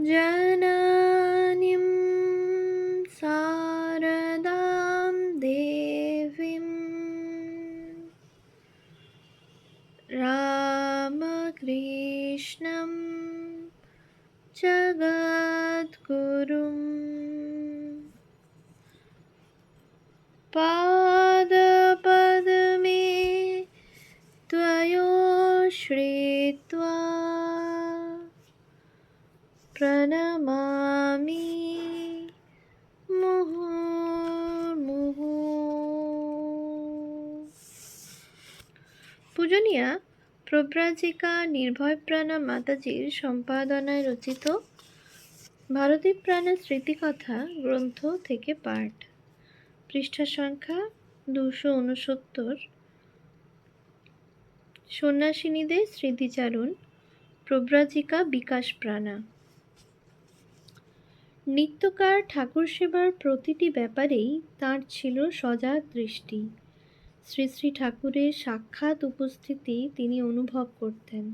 जननीं शारदां देवीं रामकृष्णं जगद्गुरुं पादपद्मे त्वयोश्रित्वा प्रणमामि মুহুর্মুহু। পূজনীয়া প্রব্রাজিকা নির্ভয়প্রাণা মাতাজির সম্পাদনায় রচিত ভারতী প্রাণা স্মৃতিকথা গ্রন্থ থেকে পাঠ, পৃষ্ঠা সংখ্যা 269। সন্ন্যাসিনীদের স্মৃতিচারণ, প্রব্রাজিকা বিকাশ প্রাণা। নিত্যকার ঠাকুর সেবার প্রতিটি ব্যাপারেই তাঁর ছিল সজাগ দৃষ্টি। শ্রী শ্রী ঠাকুরের সাক্ষাৎ উপস্থিতি তিনি অনুভব করতেন।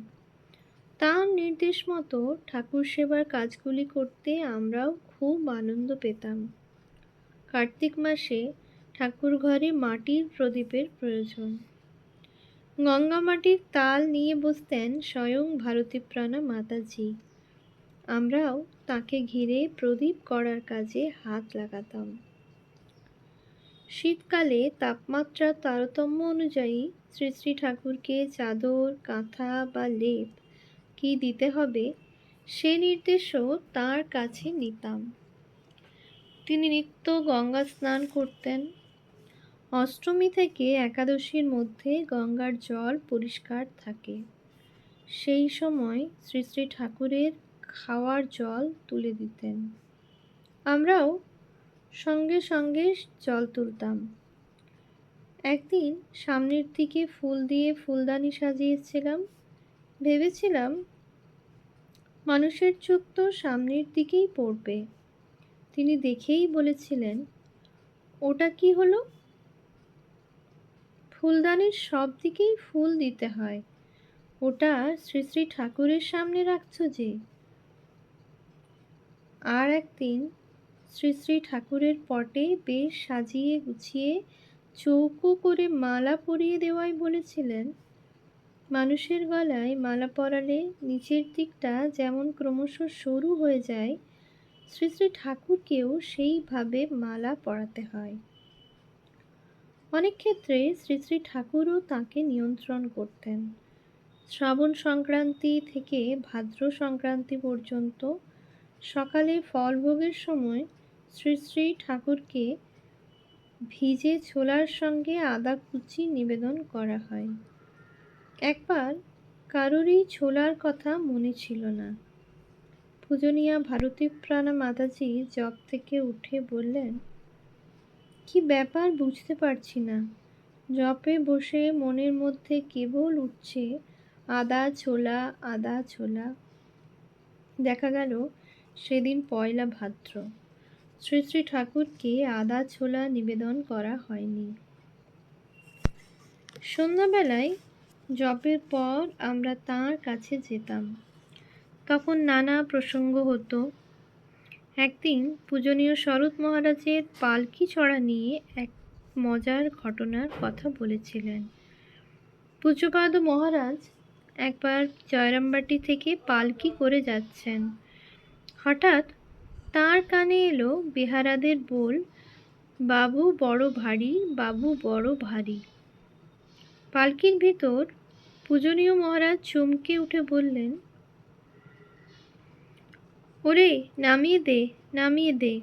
তাঁর নির্দেশ মতো ঠাকুর সেবার কাজগুলি করতে আমরাও খুব আনন্দ পেতাম। কার্তিক মাসে ঠাকুর ঘরে মাটির প্রদীপের প্রয়োজন। গঙ্গা মাটির তাল নিয়ে বসতেন স্বয়ং ভারতীপ্রাণা মাতাজি। আমরাও তাকে ঘিরে প্রদীপ করার কাজে হাত লাগাতাম। শীতকালে তাপমাত্রার তারতম্য অনুযায়ী শ্রী শ্রী ঠাকুরকে চাদর, কাঁথা বা লেপ কি দিতে হবে সে নির্দেশও তাঁর কাছে নিতাম। তিনি নিত্য গঙ্গা স্নান করতেন। অষ্টমী থেকে একাদশীর মধ্যে গঙ্গার জল পরিষ্কার থাকে। সেই সময় শ্রী শ্রী ঠাকুরের খাওয়ার জল তুলে দিতেন। আমরাও সঙ্গে সঙ্গে জল তুলতাম। একদিন সামনের দিকে ফুল দিয়ে ফুলদানি সাজিয়েছিলাম। ভেবেছিলাম মানুষের চোখ তো সামনের দিকেই পড়বে। তিনি দেখেই বলেছিলেন, ওটা কি হলো? ফুলদানির সব দিকেই ফুল দিতে হয়, ওটা শ্রী শ্রী ঠাকুরের সামনে রাখছ যে। আর একদিন শ্রী শ্রী ঠাকুরের পটে বেশ সাজিয়ে গুছিয়ে চৌকো করে মালা পরিয়ে দেওয়াই বলেছিলেন, মানুষের গলায় মালা পরালে নিচের দিকটা যেমন ক্রমশ সরু হয়ে যায়, শ্রী শ্রী ঠাকুরকেও সেইভাবে মালা পরাতে হয়। অনেক ক্ষেত্রে শ্রী শ্রী ঠাকুরও তাঁকে নিয়ন্ত্রণ করতেন। শ্রাবণ সংক্রান্তি থেকে ভাদ্র সংক্রান্তি পর্যন্ত সকালে ফল ভোগের সময় শ্রী শ্রী ঠাকুরকে ভিজে ছোলার সঙ্গে আদা কুচি নিবেদন করা হয়। একবার কারোরই ছোলার কথা মনে ছিল না। পূজনীয়া ভারতীপ্রাণা মাতাজি জপ থেকে উঠে বললেন, কি ব্যাপার বুঝতে পারছি না। জপে বসে মনের মধ্যে কেবল উঠছে আদা ছোলা, আদা ছোলা। দেখা গেল সেদিন পয়লা ভাদ্র। শ্রী শ্রী ঠাকুরকে আদা ছোলা নিবেদন করা হয়নি। সন্ধ্যাবেলায় জপের পর আমরা তাঁর কাছে যেতাম। তখন নানা প্রসঙ্গ হতো। একদিন পূজনীয় শরৎ মহারাজের পালকি চড়া নিয়ে এক মজার ঘটনার কথা বলেছিলেন। পূজ্যপাদ মহারাজ একবার জয়রামবাটি থেকে পালকি করে যাচ্ছেন। হঠাৎ তাঁর কানে এলো বেহারাদের বল, বাবু বড় ভারী, বাবু বড় ভারী। পালকির ভিতর পূজনীয় মহারাজ চমকে উঠে বললেন, ওরে নামিয়ে দে, নামিয়ে দে।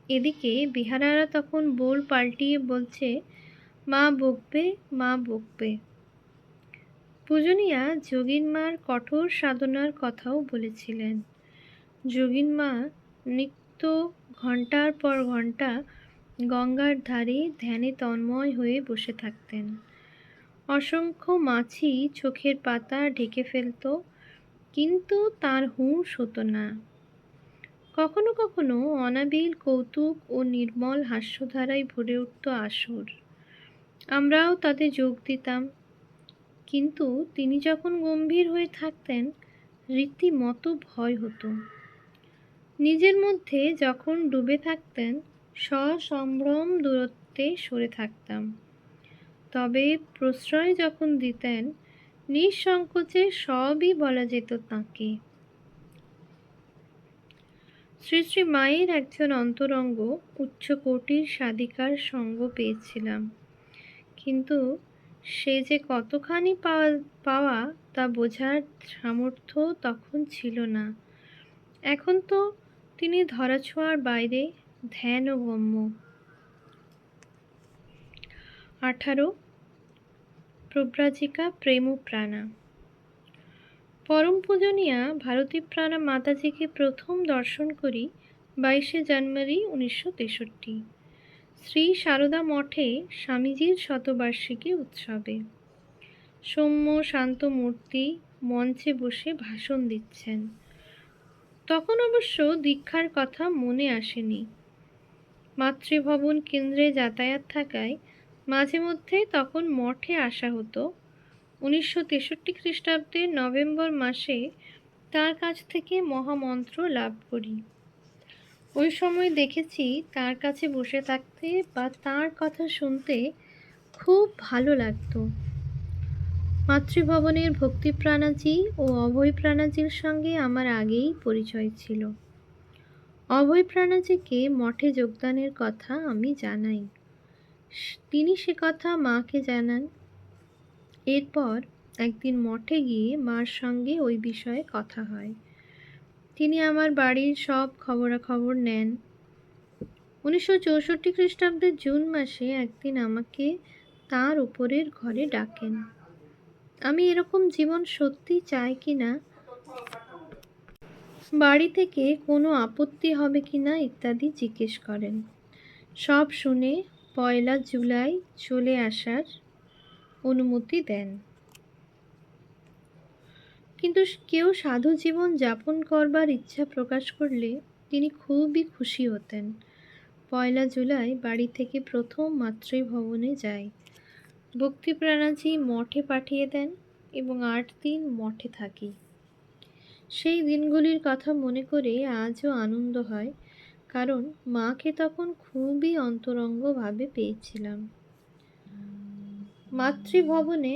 এদিকে বেহারারা তখন বোল পাল্টিয়ে বলছে, মা বকবে, মা বকবে। পূজনীয়া যোগিনমার কঠোর সাধনার কথাও বলেছিলেন। যোগিনমা নিত্য ঘণ্টার পর ঘণ্টা গঙ্গার ধারে ধ্যানে তন্ময় হয়ে বসে থাকতেন। অসংখ্য মাছি চোখের পাতা ঢেকে ফেলত, কিন্তু তার হুঁশ হতো না। কখনো কখনো অনাবিল কৌতুক ও নির্মল হাস্যধারায় ভরে উঠত আসর। আমরাও তাতে যোগ দিতাম। কিন্তু তিনি যখন গম্ভীর হয়ে থাকতেন, রীতিমতো ভয় হতো। নিজের মধ্যে যখন ডুবে থাকতেন, সসম্ভ্রম দূরত্বে সরে থাকতাম। তবে প্রশ্রয় যখন দিতেন, নিঃসংকোচে সবই বলা যেত তাঁকে। শ্রী শ্রী মায়ের একজন অন্তরঙ্গ উচ্চকোটির সাধিকার সঙ্গ পেয়েছিলাম, কিন্তু সে যে কতখানি পাওয়া তা বোঝার সামর্থ্য তখন ছিল না। এখন তো তিনি ধরাছোঁয়ার বাইরে, ধ্যানগম্য। 18 প্রব্রাজিকা প্রেমপ্রাণা। পরম পূজনীয়া ভারতী প্রাণা মাতাজিকে প্রথম দর্শন করি 22শে জানুয়ারি 1963 শ্রী সারদা মঠে স্বামীজির শতবার্ষিকী উৎসবে। সৌম্য শান্ত মূর্তি মঞ্চে বসে ভাষণ দিচ্ছেন। তখন অবশ্য দীক্ষার কথা মনে আসেনি। মাতৃভবন কেন্দ্রে যাতায়াত থাকায় মাঝে মধ্যে তখন মঠে আসা হতো। 1963 খ্রিস্টাব্দের নভেম্বর মাসে তার কাছ থেকে মহামন্ত্র লাভ করি। ওই সময় দেখেছি তার কাছে বসে থাকতে বা তার কথা শুনতে খুব ভালো লাগতো। মাতৃভবনের ভক্তিপ্রাণাজি ও অভয়প্রাণাজির সঙ্গে আমার আগেই পরিচয় ছিল। অভয়প্রাণাজিকে মঠে যোগদানের কথা আমি জানাই, তিনি সে কথা মাকে জানান। এরপর একদিন মঠে গিয়ে মার সঙ্গে ওই বিষয়ে কথা হয়। তিনি আমার বাড়ির সব খবরাখবর নেন। 1964 খ্রিস্টাব্দের জুন মাসে একদিন আমাকে তার উপরের ঘরে ডাকেন। আমি এরকম জীবন সত্যি চাই কিনা, বাড়ি থেকে কোনো আপত্তি হবে কিনা ইত্যাদি জিজ্ঞেস করেন। সব শুনে 1 জুলাই চলে আসার অনুমতি দেন। কিন্তু কেউ সাধু জীবন যাপন করবার ইচ্ছা প্রকাশ করলে তিনি খুবই খুশি হতেন। 1 জুলাই বাড়ি থেকে প্রথম মাতৃভবনে যাই। ভক্তিপ্রাণাজি মঠে পাঠিয়ে দেন এবং 8 দিন মঠে থাকি। সেই দিনগুলির কথা মনে করে আজও আনন্দ হয়, কারণ মাকে তখন খুবই অন্তরঙ্গভাবে পেয়েছিলাম। মাতৃভবনে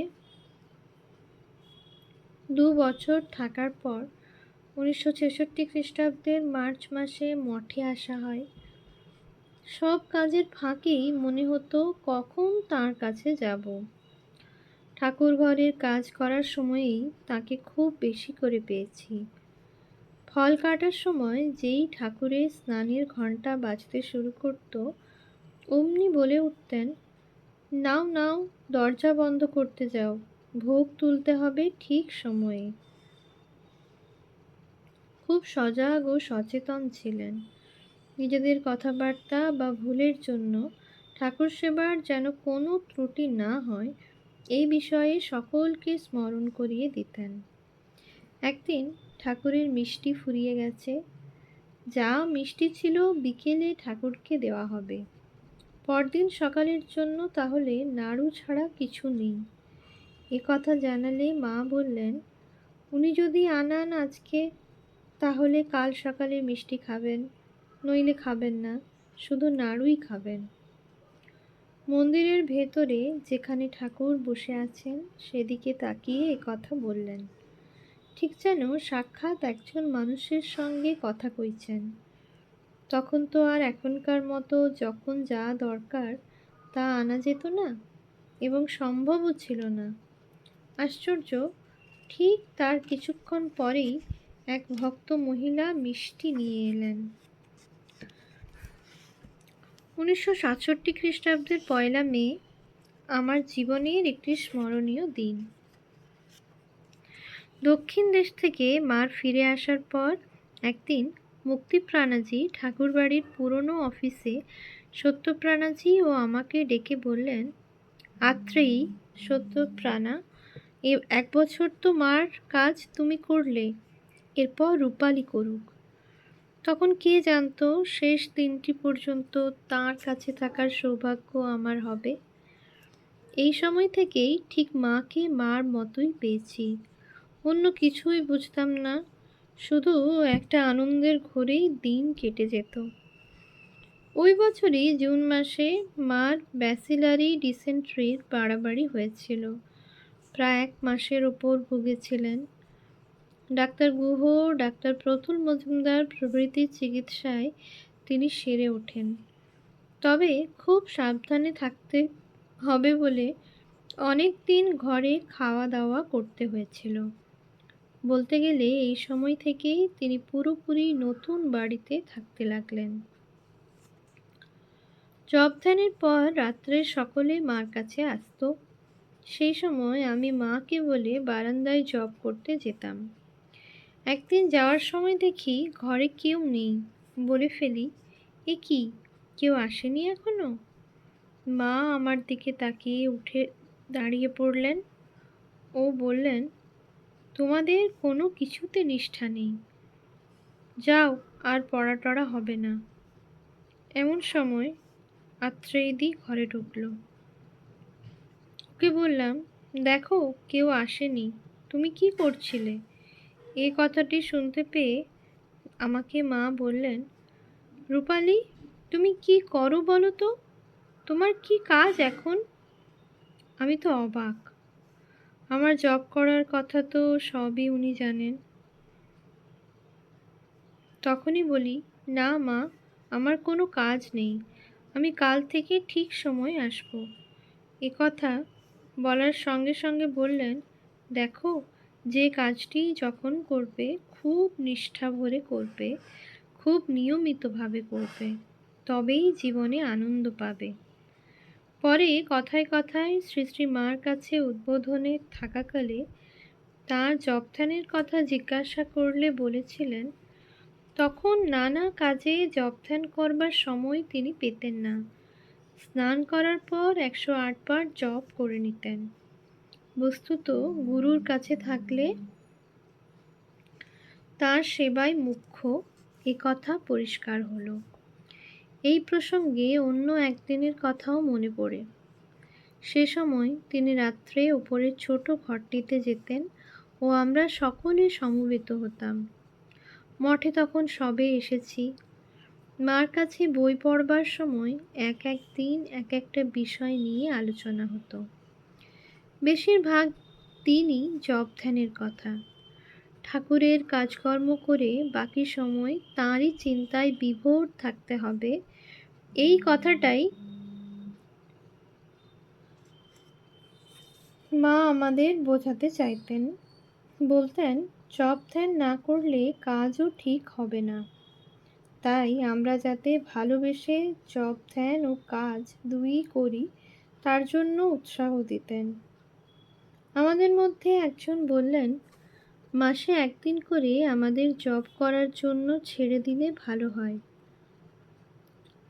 2 বছর থাকার পর 1966 খ্রিস্টাব্দের মার্চ মাসে মঠে আসা হয়। সব কাজের ফাঁকেই মনে হতো কখন তাঁর কাছে যাব। ঠাকুর ঘরের কাজ করার সময়েই তাকে খুব বেশি করে পেয়েছি। ফল কাটার সময় যেই ঠাকুরের স্নানের ঘণ্টা বাজতে শুরু করত, অমনি বলে উঠতেন, নাও নাও, দরজা বন্ধ করতে যাও, ভোগ তুলতে হবে ঠিক সময়ে। খুব সজাগ ও সচেতন ছিলেন। নিজেদের কথাবার্তা বা ভুলের জন্য ঠাকুর সেবার যেন কোনো ত্রুটি না হয়, এই বিষয়ে সকলকে স্মরণ করিয়ে দিতেন। একদিন ঠাকুরের মিষ্টি ফুরিয়ে গেছে। যা মিষ্টি ছিল বিকেলে ঠাকুরকে দেওয়া হবে। পরদিন সকালের জন্য তাহলে নাড়ু ছাড়া কিছু নেই। এ কথা জানালে মা বললেন, উনি যদি আনান আজকে, তাহলে কাল সকালে মিষ্টি খাবেন, নইলে খাবেন না, শুধু নাড়ুই খাবেন। মন্দিরের ভেতরে যেখানে ঠাকুর বসে আছেন সেদিকে তাকিয়ে এ কথা বললেন, ঠিক যেন সাক্ষাৎ একজন মানুষের সঙ্গে কথা কইছেন। তখন তো আর এখনকার মতো যখন যা দরকার তা আনা যেত না এবং সম্ভবও ছিল না। আশ্চর্য, ঠিক তার কিছুক্ষণ পরেই এক ভক্ত মহিলা মিষ্টি নিয়ে এলেন। 1967 খ্রিস্টাব্দের 1 মে আমার জীবনের একটি স্মরণীয় দিন। দক্ষিণ দেশ থেকে মার ফিরে আসার পর একদিন মুক্তিপ্রাণাজি ঠাকুরবাড়ির পুরনো অফিসে সত্যপ্রাণাজি ও আমাকে ডেকে বললেন, আত্রেয়ী, সত্যপ্রাণা, 1 বছর তো মার কাজ তুমি করলে, এরপর রূপালী করুক। তখন কে জানতো শেষ দিনটি পর্যন্ত তাঁর কাছে থাকার সৌভাগ্য আমার হবে। এই সময় থেকেই ঠিক মাকে মার মতোই পেয়েছি। অন্য কিছুই বুঝতাম না, শুধু একটা আনন্দের ঘোরেই দিন কেটে যেত। ওই বছরই জুন মাসে মার ব্যাসিলারি ডিসেন্ট্রির বাড়াবাড়ি হয়েছিল। প্রায় 1 মাসের ওপর ভুগেছিলেন। ডাক্তার গুহ, ডাক্তার প্রতুল মজুমদার প্রভৃতির চিকিৎসায় তিনি সেরে ওঠেন। তবে খুব সাবধানে থাকতে হবে বলে অনেক দিন ঘরে খাওয়া দাওয়া করতে হয়েছিল। বলতে গেলে এই সময় থেকেই তিনি পুরোপুরি নতুন বাড়িতে থাকতে লাগলেন। জব ধ্যানের পর রাত্রে সকলে মার কাছে আসতো। সেই সময় আমি মাকে বলে বারান্দায় জব করতে যেতাম। একদিন যাওয়ার সময় দেখি ঘরে কেউ নেই। বলে ফেলি, এ কি, কেউ আসেনি এখনো? মা আমার দিকে তাকিয়ে উঠে দাঁড়িয়ে পড়লেন। ও বললেন, তোমাদের কোনো কিছুতে নিষ্ঠা নেই, যাও, আর পড়া টড়া হবে না। এমন সময় আত্রেয়ী ঘরে ঢুকলো। ওকে বললাম, দেখো কেউ আসেনি, তুমি কি করছিলে? এই কথাটি শুনতে পেয়ে আমাকে মা বললেন, রূপালি, তুমি কি করো বলো তো? তোমার কি কাজ এখন? আমি তো অবাক। আমার জব করার কথা তো সবই উনি জানেন। তখনই বলি, না মা, আমার কোনো কাজ নেই, আমি কাল থেকে ঠিক সময় আসব। এ কথা বলার সঙ্গে সঙ্গে বললেন, দেখো, যে কাজটি যখন করবে খুব নিষ্ঠা ভরে করবে, খুব নিয়মিতভাবে করবে, তবেই জীবনে আনন্দ পাবে। পরে কথায় কথায় শ্রী শ্রী মার কাছে উদ্বোধনে থাকাকালে তাঁর জবধ্যানের কথা জিজ্ঞাসা করলে বলেছিলেন, তখন নানা কাজে জবধ্যান করবার সময় তিনি পেতেন না। স্নান করার পর 108 বার জপ করে নিতেন। বস্তুত গুরুর কাছে থাকলে তার সেবাই মুখ্য, এ কথা পরিষ্কার হলো। এই প্রসঙ্গে অন্য একদিনের কথাও মনে পড়ে। সে সময় তিনি রাত্রে ওপরের ছোট ঘরটিতে যেতেন ও আমরা সকলে সমবেত হতাম। মঠে তখন সবে এসেছি। মার কাছে বই পড়বার সময় এক এক দিন এক একটা বিষয় নিয়ে আলোচনা হতো। বেশিরভাগ দিনই জপ ধ্যানের কথা। ঠাকুরের কাজকর্ম করে বাকি সময় তাঁরই চিন্তায় বিভোর থাকতে হবে, এই কথাটাই মা আমাদের বোঝাতে চাইতেন। বলতেন, জপ ধ্যান না করলে কাজও ঠিক হবে না। তাই আমরা যাতে ভালোবেসে জপ ধ্যান ও কাজ দুই করি, তার জন্য উৎসাহ দিতেন। আমাদের মধ্যে একজন বললেন, মাসে একদিন করে আমাদের জপ করার জন্য ছেড়ে দিলে ভালো হয়।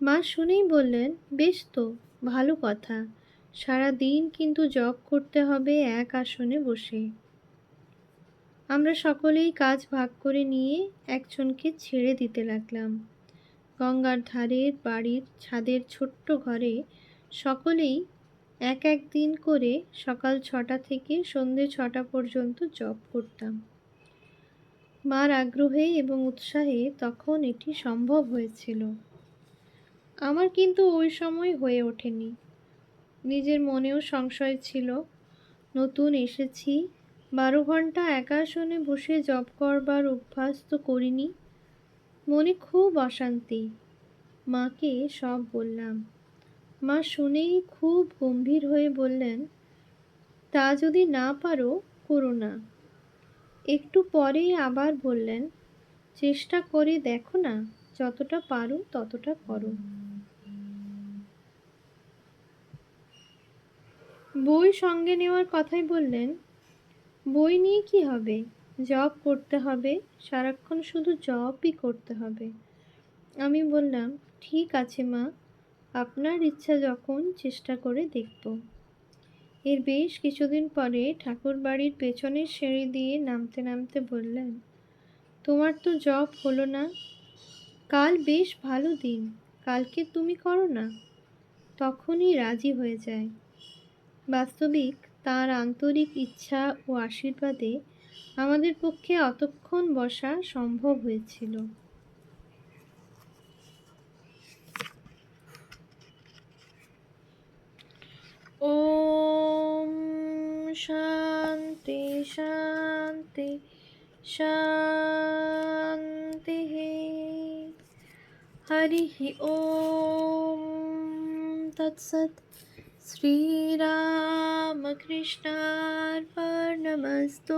মা শুনেই বললেন, বেশ তো, ভালো কথা, সারা দিন কিন্তু জপ করতে হবে এক আসনে বসে। আমরা সকলেই কাজ ভাগ করে নিয়ে একজনকে ছেড়ে দিতে লাগলাম। গঙ্গার ধারের বাড়ির ছাদের ছোট্ট ঘরে সকলেই এক এক দিন করে সকাল 6টা থেকে সন্ধে 6টা পর্যন্ত জপ করতাম। মার আগ্রহে এবং উৎসাহে তখন এটি সম্ভব হয়েছিল। আমার কিন্তু ওই সময় হয়ে ওঠেনি। নিজের মনেও সংশয় ছিল। নতুন এসেছি, 12 ঘন্টা একা আসনে বসে জপ করবার অভ্যাস তো করিনি। মনে খুব অশান্তি। মাকে সব বললাম। মা শুনেই খুব গম্ভীর হয়ে বললেন, তা যদি না পারো, করো না। একটু পরেই আবার বললেন, চেষ্টা করে দেখো না, যতটা পারো ততটা করো। বই সঙ্গে নেওয়ার কথাই বললেন। বই নিয়ে কি হবে, জপ করতে হবে, সারাক্ষণ শুধু জপই করতে হবে। আমি বললাম, ঠিক আছে মা, আপনার ইচ্ছা যখন, চেষ্টা করে দেখব। এর বেশ কিছুদিন পরে ঠাকুর বাড়ির পেছনের সিঁড়ি দিয়ে নামতে নামতে বললেন, তোমার তো জপ হলো না, কাল বেশ ভালো দিন, কালকে তুমি করো না। তখনই রাজি হয়ে যায়। বাস্তবিক তার আন্তরিক ইচ্ছা ও আশীর্বাদে আমাদের পক্ষে অতক্ষণ বসা সম্ভব হয়েছিল। ওম শান্তি শান্তি শান্তি। হরি ওম তৎসৎ। শ্রীরামকৃষ্ণার্পণমস্তু।